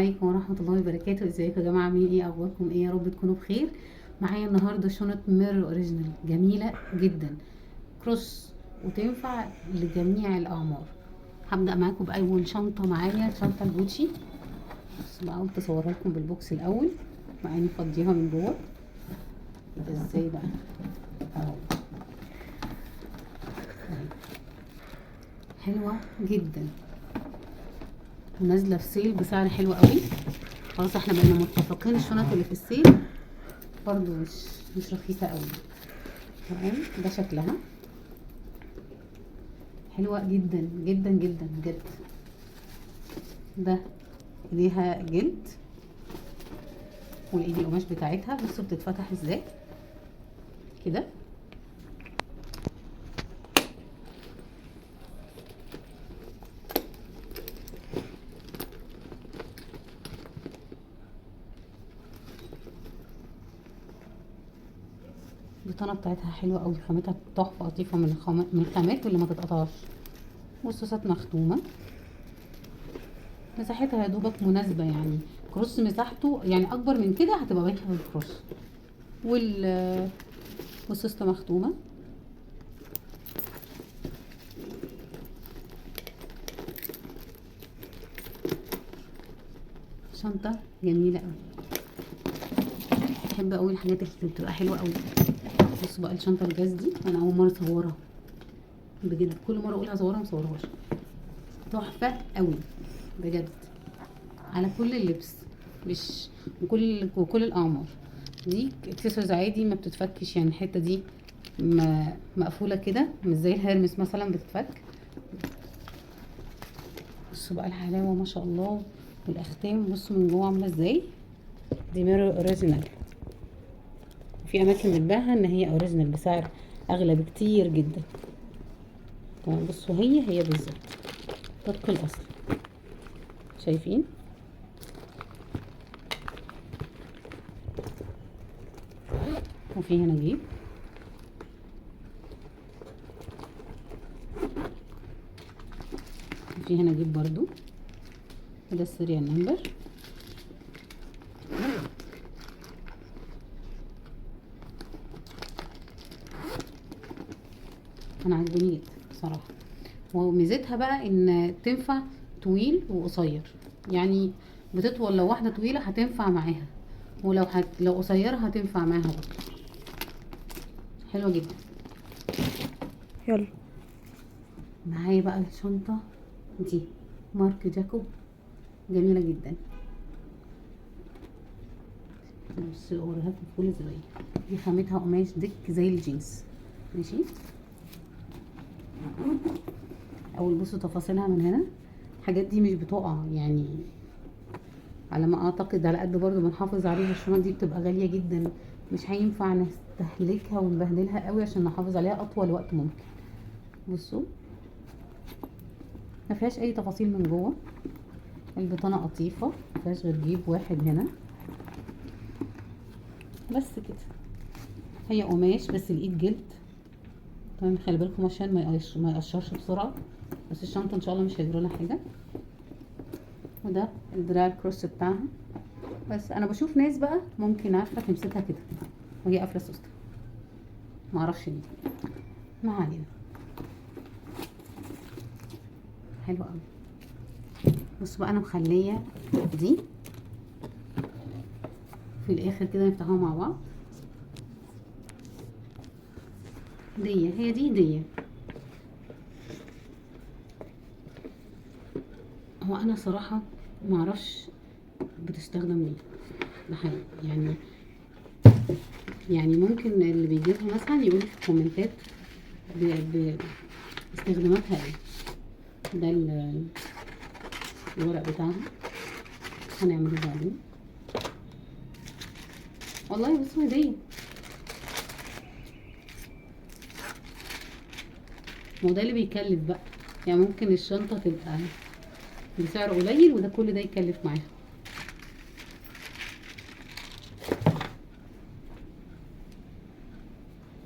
عليكم ورحمة الله وبركاته. ازيكم يا جماعة؟ عاملين ايه؟ اخباركم ايه؟ يا رب تكونوا بخير. معايا النهاردة شنط ميرو اوريجينال جميلة جدا، كروس وتنفع لجميع الاعمار. هبدأ معاكم بأول شنطة. معايا شنطة الجوتشي، بس بقى قلت اصورها لكم بالبوكس الاول مع اني فضيها من جوه. ده ازاي بقى؟ اهو حلوة جدا ونازلة في سيل بسعر حلو قوي. خلاص احنا بقينا متفقين الشنط اللي في السيل برضو مش رخيصة قوي. تمام، ده شكلها حلوة جدا جدا جدا بجد. ده ايديها جلد والايدي القماش بتاعتها، بصوا بتتفتح ازاي كده. البطانة بتاعتها حلوة قوي، خامتها تحفة لطيفة، من الخامات اللي ما تتقطعش. والسوسات مختومة، مساحتها يا دوبك مناسبة، يعني كروس مساحته يعني اكبر من كده هتبقى بايخة في الكروس. والسوسته مختومة. شنطة جميلة قوي، بحب قوي الحاجات اللي بتبقى حلوة قوي. بصوا بقى الشنطة الجاز دي، انا اول مرة اصورها بجد، كل مرة اقول هصورها مصورهاش. تحفة قوي بجد على كل اللبس، مش وكل الاعمار. دي اكسسوارز عادي ما بتتفكش، يعني الحتة دي مقفولة كده، مش زي الهيرمس مثلا بتتفك. بصوا بقى الحلاوة ما شاء الله، والاختام بصوا من جوه عاملة ازاي. دي ميرو اوريجينال، في اماكن بتبيعها ان هي اوريجينال بسعر اغلى بكتير جدا. تمام، بصوا هي بالظبط طبق الاصل، شايفين؟ وفي هنا جيب، وفي هنا جيب برضو، وده السيريال نمبر. انا عجباني جدا بصراحه. وميزتها بقى ان تنفع طويل وقصير، يعني بتطول لو واحده طويله هتنفع معاها، لو قصيره هتنفع معاها برضه. حلوه جدا. يلا معايا بقى الشنطه دي مارك جاكوب، جميله جدا. بص اوريها لكم كل زوايا. دي خامتها قماش ديك زي الجينز، ماشي. اول بصوا تفاصيلها من هنا، الحاجات دي مش بتقع يعني، على ما اعتقد، على قد برضو بنحافظ عليها. الشنط دي بتبقى غالية جدا، مش هينفع نستهلكها ونبهدلها قوي عشان نحافظ عليها اطول وقت ممكن. بصوا ما فيهاش اي تفاصيل من جوه. البطانة قطيفة، ما فيهاش غير جيب واحد هنا بس كده. هي قماش بس الايد جلد. تمام، خلي بالكم عشان ما يقشرش بسرعة، بس الشنطة ان شاء الله مش هيجرى لها حاجة. وده الدراع الكروس بتاعها. بس انا بشوف ناس بقى ممكن عارفه تمسكها كده وهي قافله السوسته، معرفش ليه، ما علينا. حلوه قوي. بصوا بقى انا مخليه دي في الاخر كده، نفتحوها مع بعض. هي دي هديه. هو انا صراحه معرفش بتستخدم ليه، ده حقيقي يعني ممكن اللي بيجيبها مثلا يقول في الكومنتات باستخداماتها ايه. ده الورق بتاعها هنعمله بعدين. والله بصوا هديه، ما هو ده اللي بيكلف بقى، يعني ممكن الشنطة تبقى بسعر قليل وده كل ده يكلف معاها.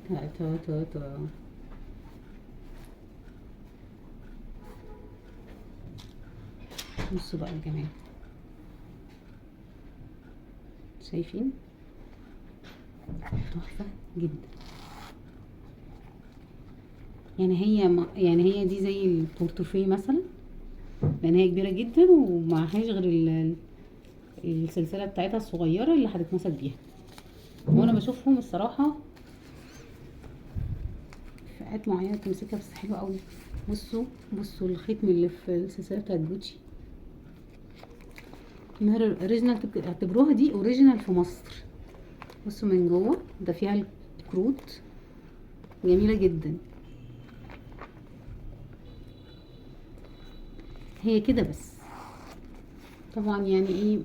تا تا تا تا. بصوا بقى الجمال، شايفين تحفة جدا. يعني هي دي زي البورتوفيه مثلا، لان هي كبيرة جدا ومعهاش غير السلسلة بتاعتها الصغيرة اللي هتتمسك بيها. وانا بشوفهم الصراحة فئات معينة تمسكها بس حلوة قوي. بصوا الختم اللي في السلسلة بتاعت جوتشي ميرور اوريجينال، اعتبروها دي اوريجينال في مصر. بصوا من جوه ده فيها الكروت جميلة جدا. هي كده بس طبعا يعني ايه،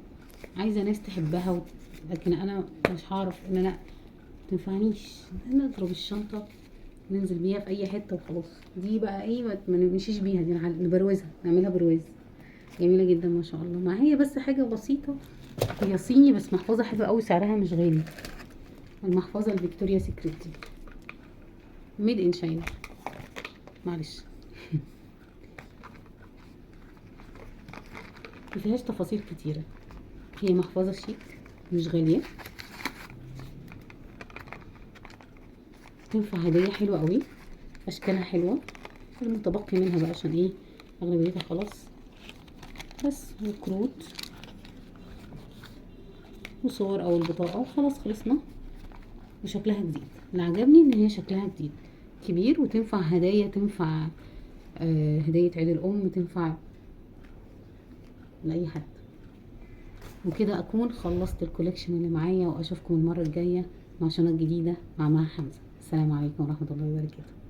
عايزة ناس تحبها لكن انا مش هعرف ان انا متنفعنيش ان انا اضرب الشنطة ننزل بيها في اي حتة وخلاص. دي بقى ايه، ما نمشيش بيها، دي نبروزها، نعملها برواز. جميلة جدا ما شاء الله. ما هي بس حاجة بسيطة، هي صيني بس محفظة حلوة قوي، سعرها مش غالي. المحفظة الفيكتوريا سيكريت دي ميد ان شاينا، معلش. مفيهاش تفاصيل كتيرة، هي محفظة شيك مش غالية، تنفع هدية حلوة قوي، اشكالها حلوة. المتبقي منها بقى عشان ايه اغلبيتها خلاص بس، وكروت وصور او البطاقة وخلاص خلصنا. وشكلها جديد، اللي عجبني ان هي شكلها جديد كبير، وتنفع هدايا، تنفع هدية عيد الام، تنفع لأي حد. وكده اكون خلصت الكوليكشن اللي معايا، واشوفكم المرة الجاية مع شنط جديدة مع مها حمزة. السلام عليكم ورحمة الله وبركاته.